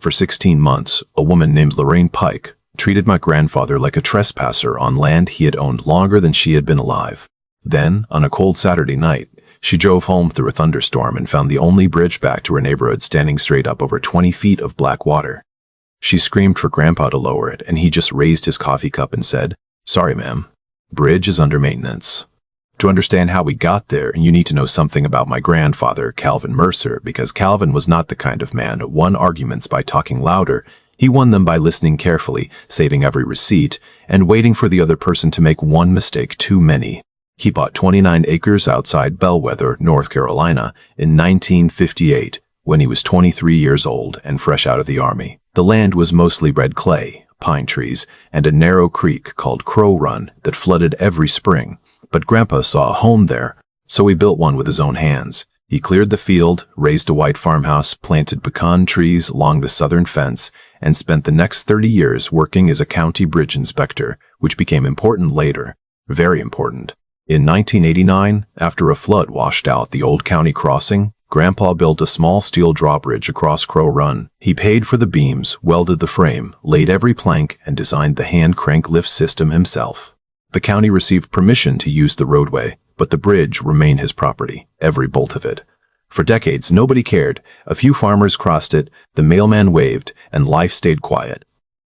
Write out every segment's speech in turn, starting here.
For 16 months, a woman named Lorraine Pike treated my grandfather like a trespasser on land he had owned longer than she had been alive. Then, on a cold Saturday night, she drove home through a thunderstorm and found the only bridge back to her neighborhood standing straight up over 20 feet of black water. She screamed for Grandpa to lower it, and he just raised his coffee cup and said, "Sorry, ma'am. Bridge is under maintenance." To understand how we got there, you need to know something about my grandfather, Calvin Mercer, because Calvin was not the kind of man who won arguments by talking louder. He won them by listening carefully, saving every receipt, and waiting for the other person to make one mistake too many. He bought 29 acres outside Bellwether, North Carolina, in 1958, when he was 23 years old and fresh out of the Army. The land was mostly red clay, pine trees, and a narrow creek called Crow Run that flooded every spring. But Grandpa saw a home there, so he built one with his own hands. He cleared the field, raised a white farmhouse, planted pecan trees along the southern fence, and spent the next 30 years working as a county bridge inspector, which became important later, very important. In 1989, after a flood washed out the old county crossing, Grandpa built a small steel drawbridge across Crow Run. He paid for the beams, welded the frame, laid every plank, and designed the hand crank lift system himself. The county received permission to use the roadway, but the bridge remained his property, every bolt of it. For decades, nobody cared. A few farmers crossed it, the mailman waved, and life stayed quiet.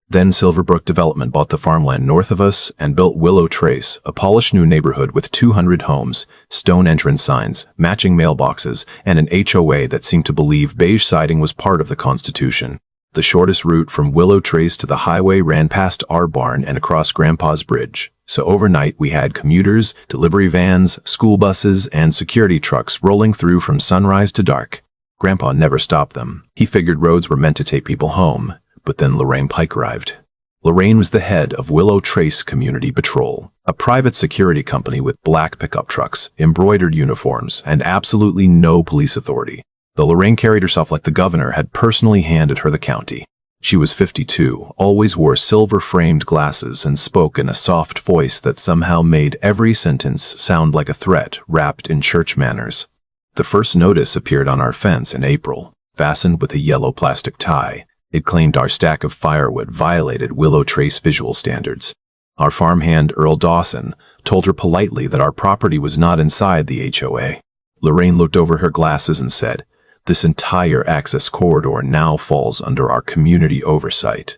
Then Silverbrook Development bought the farmland north of us and built Willow Trace, a polished new neighborhood with 200 homes, stone entrance signs, matching mailboxes, and an HOA that seemed to believe beige siding was part of the Constitution. The shortest route from Willow Trace to the highway ran past our barn and across Grandpa's bridge. So overnight we had commuters, delivery vans, school buses, and security trucks rolling through from sunrise to dark. Grandpa never stopped them. He figured roads were meant to take people home. But then Lorraine Pike arrived. Lorraine was the head of Willow Trace Community Patrol, a private security company with black pickup trucks, embroidered uniforms, and absolutely no police authority. Though Lorraine carried herself like the governor had personally handed her the county. She was 52, always wore silver-framed glasses, and spoke in a soft voice that somehow made every sentence sound like a threat wrapped in church manners. The first notice appeared on our fence in April, fastened with a yellow plastic tie. It claimed our stack of firewood violated Willow Trace visual standards. Our farmhand, Earl Dawson, told her politely that our property was not inside the HOA. Lorraine looked over her glasses and said, "This entire access corridor now falls under our community oversight."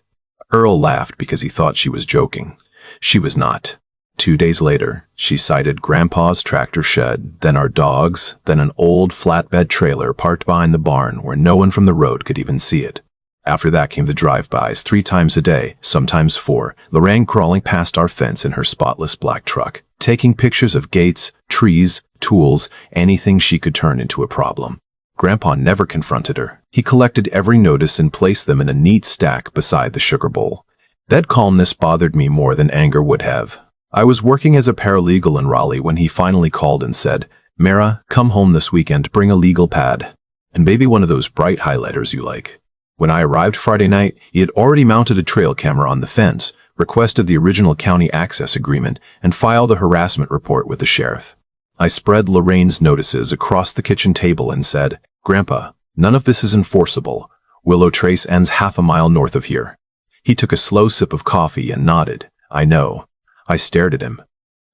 Earl laughed because he thought she was joking. She was not. 2 days later, she cited Grandpa's tractor shed, then our dogs, then an old flatbed trailer parked behind the barn where no one from the road could even see it. After that came the drive-bys 3 times a day, sometimes 4, Lorraine crawling past our fence in her spotless black truck, taking pictures of gates, trees, tools, anything she could turn into a problem. Grandpa never confronted her. He collected every notice and placed them in a neat stack beside the sugar bowl. That calmness bothered me more than anger would have. I was working as a paralegal in Raleigh when he finally called and said, "Mara, come home this weekend, bring a legal pad. And maybe one of those bright highlighters you like." When I arrived Friday night, he had already mounted a trail camera on the fence, requested the original county access agreement, and filed a harassment report with the sheriff. I spread Lorraine's notices across the kitchen table and said, "Grandpa, none of this is enforceable. Willow Trace ends half a mile north of here." He took a slow sip of coffee and nodded. "I know." I stared at him.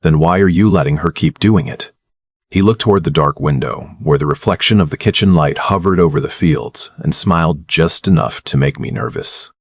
"Then why are you letting her keep doing it?" He looked toward the dark window, where the reflection of the kitchen light hovered over the fields, and smiled just enough to make me nervous.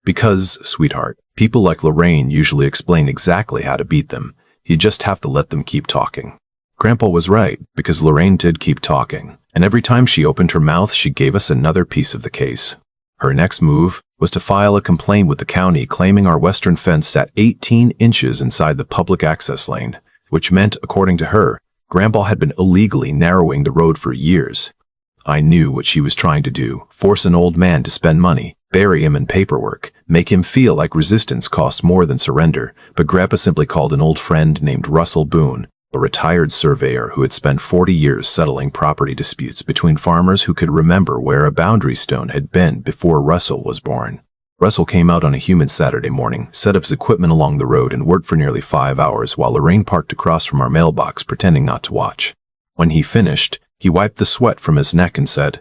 "Because, sweetheart, people like Lorraine usually explain exactly how to beat them. You just have to let them keep talking." Grandpa was right, because Lorraine did keep talking, and every time she opened her mouth, she gave us another piece of the case. Her next move was to file a complaint with the county claiming our western fence sat 18 inches inside the public access lane, which meant, according to her, Grandpa had been illegally narrowing the road for years. I knew what she was trying to do, force an old man to spend money, bury him in paperwork, make him feel like resistance cost more than surrender, but Grandpa simply called an old friend named Russell Boone, a retired surveyor who had spent 40 years settling property disputes between farmers who could remember where a boundary stone had been before Russell was born. Russell came out on a humid Saturday morning, set up his equipment along the road, and worked for nearly 5 hours while Lorraine parked across from our mailbox, pretending not to watch. When he finished, he wiped the sweat from his neck and said,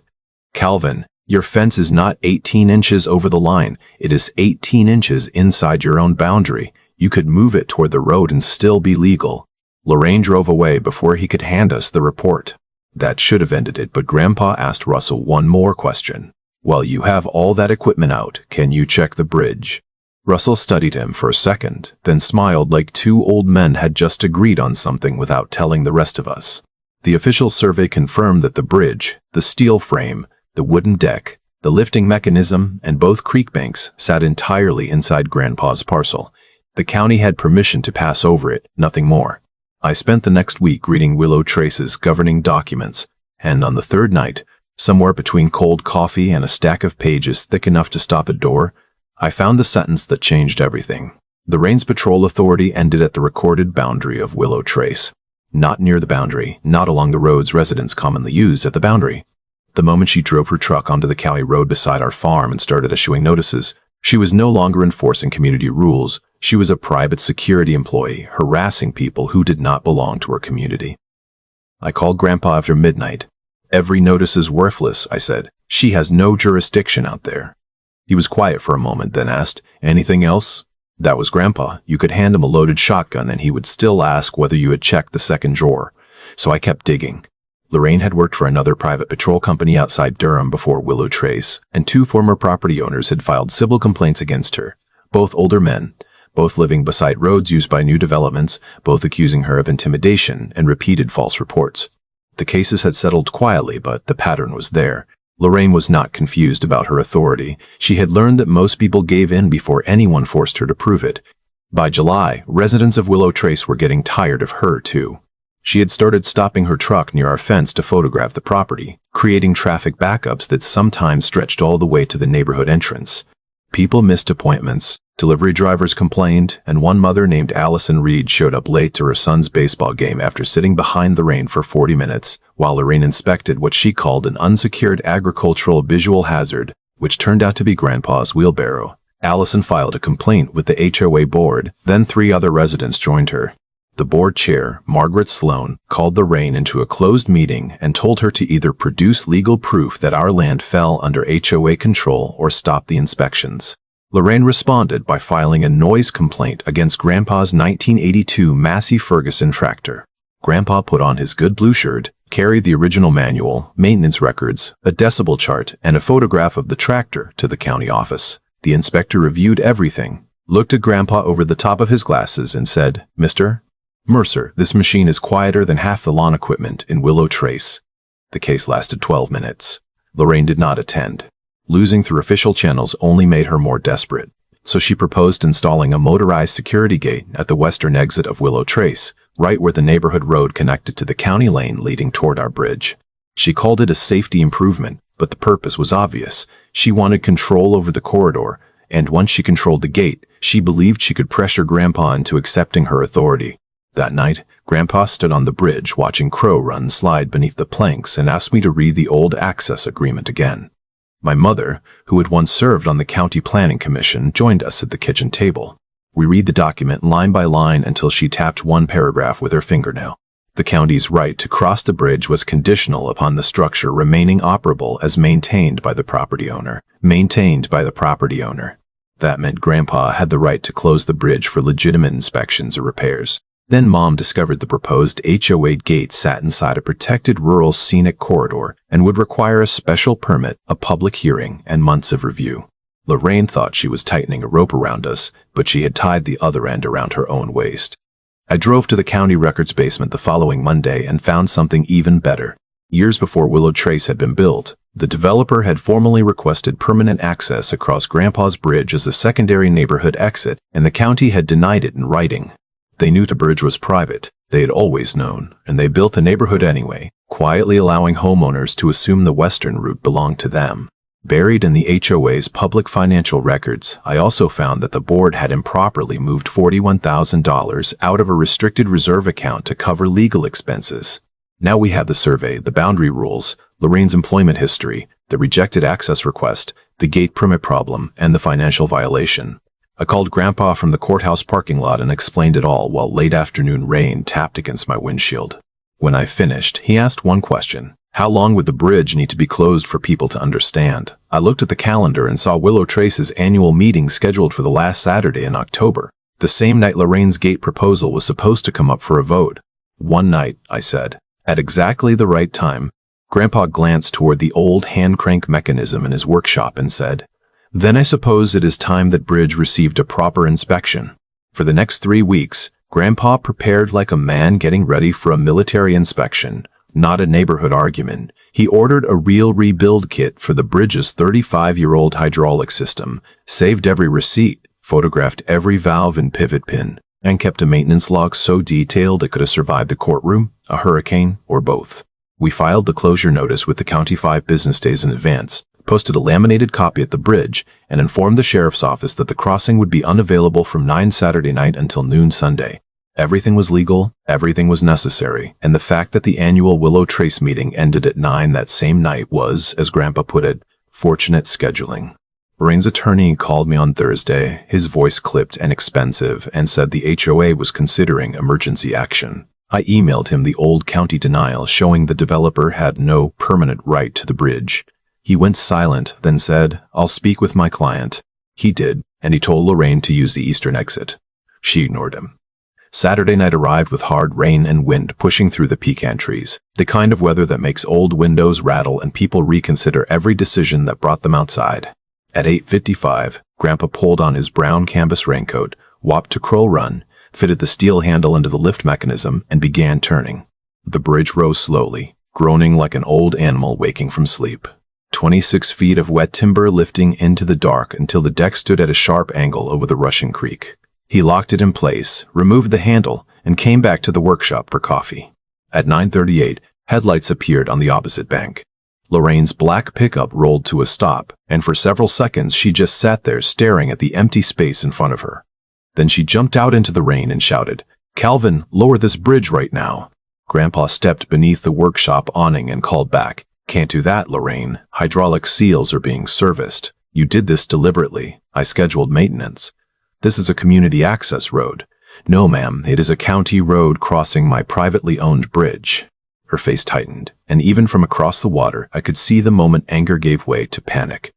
"Calvin, Your fence is not 18 inches over the line. It is 18 inches inside your own boundary. You could move it toward the road and still be legal. Lorraine drove away before he could hand us the report. That should have ended it, but Grandpa asked Russell one more question. While you have all that equipment out, can you check the bridge? Russell studied him for a second, then smiled like two old men had just agreed on something without telling the rest of us. The official survey confirmed that the bridge, the steel frame, the wooden deck, the lifting mechanism, and both creek banks sat entirely inside Grandpa's parcel. The county had permission to pass over it, nothing more. I spent the next week reading Willow Trace's governing documents, and on the third night, somewhere between cold coffee and a stack of pages thick enough to stop a door, I found the sentence that changed everything. The Rains Patrol Authority ended at the recorded boundary of Willow Trace. Not near the boundary, not along the roads residents commonly use at the boundary. The moment she drove her truck onto the county road beside our farm and started issuing notices, she was no longer enforcing community rules. She was a private security employee, harassing people who did not belong to her community. I called Grandpa after midnight. Every notice is worthless, I said. She has no jurisdiction out there. He was quiet for a moment, then asked, anything else? That was Grandpa. You could hand him a loaded shotgun and he would still ask whether you had checked the second drawer. So I kept digging. Lorraine had worked for another private patrol company outside Durham before Willow Trace, and two former property owners had filed civil complaints against her, both older men, both living beside roads used by new developments, both accusing her of intimidation and repeated false reports. The cases had settled quietly, but the pattern was there. Lorraine was not confused about her authority. She had learned that most people gave in before anyone forced her to prove it. By July, residents of Willow Trace were getting tired of her, too. She had started stopping her truck near our fence to photograph the property, creating traffic backups that sometimes stretched all the way to the neighborhood entrance. People missed appointments, delivery drivers complained, and one mother named Allison Reed showed up late to her son's baseball game after sitting behind the rain for 40 minutes, while Lorraine inspected what she called an unsecured agricultural visual hazard, which turned out to be Grandpa's wheelbarrow. Allison filed a complaint with the HOA board, then 3 other residents joined her. The board chair, Margaret Sloan, called Lorraine into a closed meeting and told her to either produce legal proof that our land fell under HOA control or stop the inspections. Lorraine responded by filing a noise complaint against Grandpa's 1982 Massey Ferguson tractor. Grandpa put on his good blue shirt, carried the original manual, maintenance records, a decibel chart, and a photograph of the tractor to the county office. The inspector reviewed everything, looked at Grandpa over the top of his glasses and said, "Mr. Mercer, this machine is quieter than half the lawn equipment in Willow Trace." The case lasted 12 minutes. Lorraine did not attend. Losing through official channels only made her more desperate, so she proposed installing a motorized security gate at the western exit of Willow Trace, right where the neighborhood road connected to the county lane leading toward our bridge. She called it a safety improvement, but the purpose was obvious. She wanted control over the corridor, and once she controlled the gate, she believed she could pressure Grandpa into accepting her authority. That night, Grandpa stood on the bridge watching Crow run slide beneath the planks and asked me to read the old access agreement again. My mother, who had once served on the County Planning Commission, joined us at the kitchen table. We read the document line by line until she tapped one paragraph with her fingernail. The county's right to cross the bridge was conditional upon the structure remaining operable as maintained by the property owner. Maintained by the property owner. That meant Grandpa had the right to close the bridge for legitimate inspections or repairs. Then Mom discovered the proposed HOA gate sat inside a protected rural scenic corridor and would require a special permit, a public hearing, and months of review. Lorraine thought she was tightening a rope around us, but she had tied the other end around her own waist. I drove to the county records basement the following Monday and found something even better. Years before Willow Trace had been built, the developer had formally requested permanent access across Grandpa's bridge as a secondary neighborhood exit, and the county had denied it in writing. They knew the bridge was private. They had always known, and they built the neighborhood anyway, quietly allowing homeowners to assume the western route belonged to them. Buried in the HOA's public financial records, I also found that the board had improperly moved $41,000 out of a restricted reserve account to cover legal expenses. Now we had the survey, the boundary rules, Lorraine's employment history, the rejected access request, the gate permit problem, and the financial violation. I called Grandpa from the courthouse parking lot and explained it all while late afternoon rain tapped against my windshield. When I finished, he asked one question. How long would the bridge need to be closed for people to understand? I looked at the calendar and saw Willow Trace's annual meeting scheduled for the last Saturday in October, the same night Lorraine's gate proposal was supposed to come up for a vote. One night, I said, at exactly the right time. Grandpa glanced toward the old hand-crank mechanism in his workshop and said, "Then I suppose it is time that bridge received a proper inspection." For the next 3 weeks, Grandpa prepared like a man getting ready for a military inspection, not a neighborhood argument. He ordered a real rebuild kit for the bridge's 35-year-old hydraulic system, saved every receipt, photographed every valve and pivot pin, and kept a maintenance log so detailed it could have survived a courtroom, a hurricane, or both. We filed the closure notice with the county 5 business days in advance, posted a laminated copy at the bridge, and informed the sheriff's office that the crossing would be unavailable from 9 Saturday night until noon Sunday. Everything was legal, everything was necessary, and the fact that the annual Willow Trace meeting ended at 9 that same night was, as Grandpa put it, fortunate scheduling. Lorraine's attorney called me on Thursday, his voice clipped and expensive, and said the HOA was considering emergency action. I emailed him the old county denial showing the developer had no permanent right to the bridge. He went silent, then said, "I'll speak with my client." He did, and he told Lorraine to use the eastern exit. She ignored him. Saturday night arrived with hard rain and wind pushing through the pecan trees, the kind of weather that makes old windows rattle and people reconsider every decision that brought them outside. At 8:55, Grandpa pulled on his brown canvas raincoat, whopped to Kroll Run, fitted the steel handle into the lift mechanism, and began turning. The bridge rose slowly, groaning like an old animal waking from sleep. 26 feet of wet timber lifting into the dark until the deck stood at a sharp angle over the rushing creek. He locked it in place, removed the handle, and came back to the workshop for coffee. At 9:38, headlights appeared on the opposite bank. Lorraine's black pickup rolled to a stop, and for several seconds she just sat there staring at the empty space in front of her. Then she jumped out into the rain and shouted, "Calvin, lower this bridge right now." Grandpa stepped beneath the workshop awning and called back, "Can't do that, Lorraine. Hydraulic seals are being serviced. You did this deliberately. I scheduled maintenance. This is a community access road." "No, ma'am, it is a county road crossing my privately owned bridge." Her face tightened, and even from across the water, I could see the moment anger gave way to panic.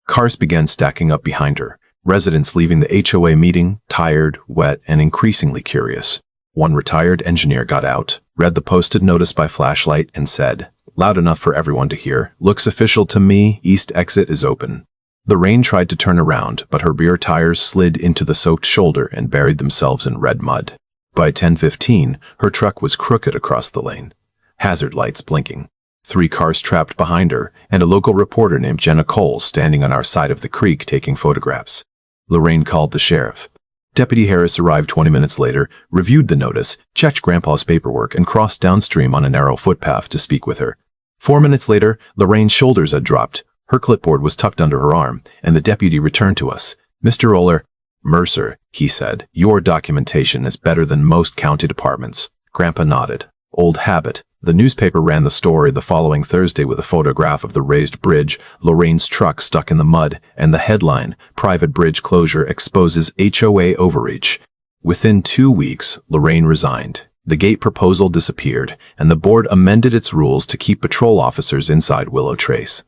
Cars began stacking up behind her, residents leaving the HOA meeting, tired, wet, and increasingly curious. One retired engineer got out, read the posted notice by flashlight, and said, loud enough for everyone to hear, "Looks official to me, east exit is open." The rain tried to turn around, but her rear tires slid into the soaked shoulder and buried themselves in red mud. By 10:15, her truck was crooked across the lane, hazard lights blinking, 3 cars trapped behind her, and a local reporter named Jenna Cole standing on our side of the creek taking photographs. Lorraine called the sheriff. Deputy Harris arrived 20 minutes later, reviewed the notice, checked Grandpa's paperwork, and crossed downstream on a narrow footpath to speak with her. 4 minutes later, Lorraine's shoulders had dropped. Her clipboard was tucked under her arm, and the deputy returned to us. "Mr. Oler, Mercer," he said, "your documentation is better than most county departments." Grandpa nodded. Old habit. The newspaper ran the story the following Thursday with a photograph of the raised bridge, Lorraine's truck stuck in the mud, and the headline, "Private Bridge Closure Exposes HOA Overreach." Within 2 weeks, Lorraine resigned. The gate proposal disappeared, and the board amended its rules to keep patrol officers inside Willow Trace.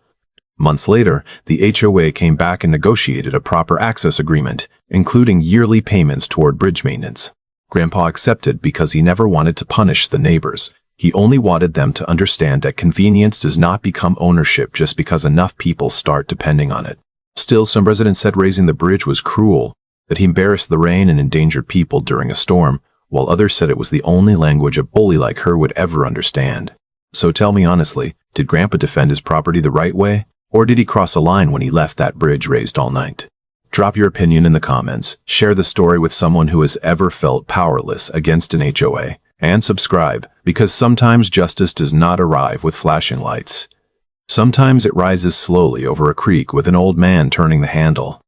Months later, the HOA came back and negotiated a proper access agreement, including yearly payments toward bridge maintenance. Grandpa accepted because he never wanted to punish the neighbors. He only wanted them to understand that convenience does not become ownership just because enough people start depending on it. Still, some residents said raising the bridge was cruel, that he embarrassed the rain and endangered people during a storm, while others said it was the only language a bully like her would ever understand. So tell me honestly, did Grandpa defend his property the right way? Or did he cross a line when he left that bridge raised all night? Drop your opinion in the comments, share the story with someone who has ever felt powerless against an HOA, and subscribe, because sometimes justice does not arrive with flashing lights. Sometimes it rises slowly over a creek with an old man turning the handle.